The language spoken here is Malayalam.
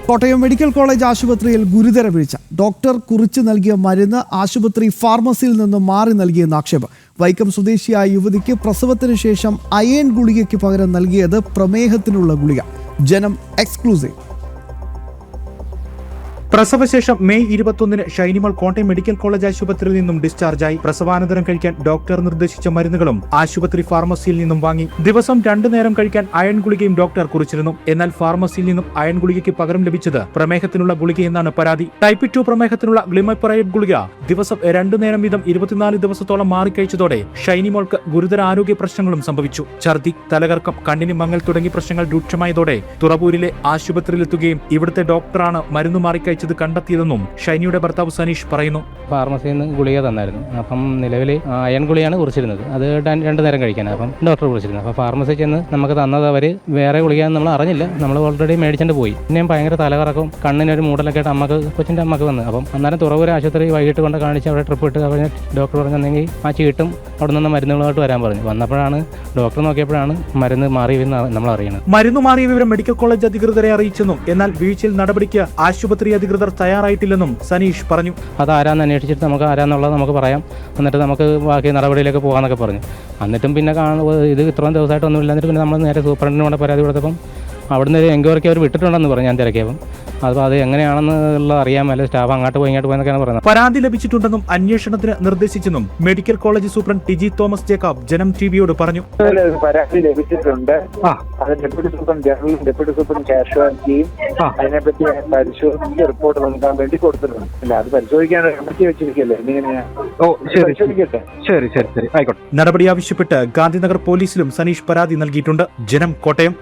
കോട്ടയം മെഡിക്കൽ കോളേജ് ആശുപത്രിയിൽ ഗുരുതര വീഴ്ച. ഡോക്ടർ കുറിച്ച് നൽകിയ മരുന്ന് ആശുപത്രി ഫാർമസിയിൽ നിന്നും മാറി നൽകിയെന്ന് ആക്ഷേപം. വൈക്കം സ്വദേശിയായ യുവതിക്ക് പ്രസവത്തിന് ശേഷം അയേൺ ഗുളികയ്ക്ക് പകരം നൽകിയത് പ്രമേഹത്തിനുള്ള ഗുളിക. ജനം എക്സ്ക്ലൂസീവ്. പ്രസവശേഷം മെയ് 21-ന് ഷൈനിമോൾ കോട്ടയം മെഡിക്കൽ കോളേജ് ആശുപത്രിയിൽ നിന്നും ഡിസ്ചാർജായി. പ്രസവാനന്തരം കഴിക്കാൻ ഡോക്ടർ നിർദ്ദേശിച്ച മരുന്നുകളും ആശുപത്രി ഫാർമസിയിൽ നിന്നും വാങ്ങി. ദിവസം 2 നേരം കഴിക്കാൻ അയൺ ഗുളികയും ഡോക്ടർ കുറിച്ചിരുന്നു. എന്നാൽ ഫാർമസിയിൽ നിന്നും അയൺ ഗുളികയ്ക്ക് പകരം ലഭിച്ചത് പ്രമേഹത്തിനുള്ള ഗുളികയെന്നാണ് പരാതി. ടൈപ്പ് 2 പ്രമേഹത്തിനുള്ള ഗ്ലിമൈപ്രൈഡ് ഗുളിക ദിവസം 2 നേരം വീതം 24 ദിവസത്തോളം മാറിക്കഴിച്ചതോടെ ഷൈനിമോൾക്ക് ഗുരുതര ആരോഗ്യ പ്രശ്നങ്ങളും സംഭവിച്ചു. ഛർദി, തലകറക്കം, കണ്ണിന് മങ്ങൽ തുടങ്ങിയ പ്രശ്നങ്ങൾ രൂക്ഷമായതോടെ തുറവൂരിലെ ആശുപത്രിയിലെത്തുകയും ഇവിടുത്തെ ഡോക്ടറാണ് മരുന്ന് മാറിക്കഴിച്ചത് കണ്ടെത്തിയതെന്നും ഷൈനിയുടെ ഭർത്താവ് സനീഷ് പറയുന്നു. ഫാർമസിയിൽ നിന്ന് ഗുളിക തന്നായിരുന്നു. അപ്പം നിലവിൽ അയൺ ഗുളിയാണ് കുറിച്ചിരുന്നത്. അത് 2 നേരം കഴിക്കാൻ അപ്പം ഡോക്ടർ കുറിച്ചിരുന്നത്. അപ്പോൾ ഫാർമസിയിൽ ചെന്ന് നമുക്ക് തന്നത് അവർ വേറെ ഗുളികയെന്ന് നമ്മൾ അറിഞ്ഞില്ല. നമ്മൾ ഓൾറെഡി മേടിച്ചിട്ട് പോയി. പിന്നെയും ഭയങ്കര തലകറക്കും കൊച്ചിൻ്റെ അമ്മക്ക് വന്ന് അപ്പം അന്നേരം തുറവൂർ ആശുപത്രി വൈകിട്ട് കൊണ്ട് കാണിച്ച് അവിടെ ട്രിപ്പ് ഇട്ട് കഴിഞ്ഞ് ഡോക്ടർ പറഞ്ഞെങ്കിൽ ആ ചീട്ടും അവിടെ നിന്ന് മരുന്നുകളായിട്ട് വരാൻ പറഞ്ഞു. വന്നപ്പോഴാണ് ഡോക്ടർ നോക്കിയപ്പോഴാണ് മരുന്ന് മാറിയെന്ന് നമ്മൾ അറിയുന്നത്. മരുന്ന് മാറിയ വിവരം മെഡിക്കൽ കോളേജ് അധികൃതരെ അറിയിച്ചെന്നും എന്നാൽ വീഴ്ചയിൽ നടപടിക്ക് ആശുപത്രി അധികൃതർ തയ്യാറായിട്ടില്ലെന്നും സനീഷ് പറഞ്ഞു. അതാരാന്ന് അന്വേഷിച്ചിട്ട് നമുക്ക് ആരാന്നുള്ളത് നമുക്ക് പറയാം, എന്നിട്ട് നമുക്ക് ബാക്കി നടപടിയിലേക്ക് പോകാമെന്നൊക്കെ പറഞ്ഞു. എന്നിട്ടും പിന്നെ ഇത് ഇത്രയും ദിവസമായിട്ടൊന്നും ഇല്ല. എന്നിട്ട് പിന്നെ നമ്മൾ നേരെ സൂപ്രണ്ടിനോട് പരാതി കൊടുത്തപ്പം അവിടുന്ന് ഒരു എൻക്വയറിക്ക് അവർ വിട്ടിട്ടുണ്ടെന്ന് പറഞ്ഞു. ഞാൻ തിരക്കിയപ്പം അത് എങ്ങനെയാണെന്നുള്ളത് അറിയാൻ മേലെ സ്റ്റാഫ് അങ്ങോട്ട് പോയി ഇങ്ങോട്ട് പോയെന്നൊക്കെയാണ് പറയുന്നത്. പരാതി ലഭിച്ചിട്ടുണ്ടെന്നും അന്വേഷണത്തിന് നിർദ്ദേശിച്ചെന്നും medical college superintendent T G Thomas Jacob Janam ടിവിയോട് പറഞ്ഞു. പരാതി ലഭിച്ചിട്ടുണ്ട്. അത് ഡെപ്യൂട്ടി സൂപ്രണ്ട് ജനറലും ഡെപ്യൂട്ടി സൂപ്രണ്ട് കാഷ്വാലിറ്റിയും അതിനെപ്പറ്റി പരിശോധിച്ച് റിപ്പോർട്ട് നൽകാൻ വേണ്ടി കൊടുത്തിട്ടുണ്ട്. അല്ല, അത് പരിശോധിക്കാൻ കമ്മിറ്റി വെച്ചിരിക്കല്ലേ, പരിശോധിക്കട്ടെ. ശരി ആയിക്കോട്ടെ. നടപടി ആവശ്യപ്പെട്ട് ഗാന്ധിനഗർ പോലീസിലും സനീഷ് പരാതി നൽകിയിട്ടുണ്ട്. ജനം കോട്ടയം.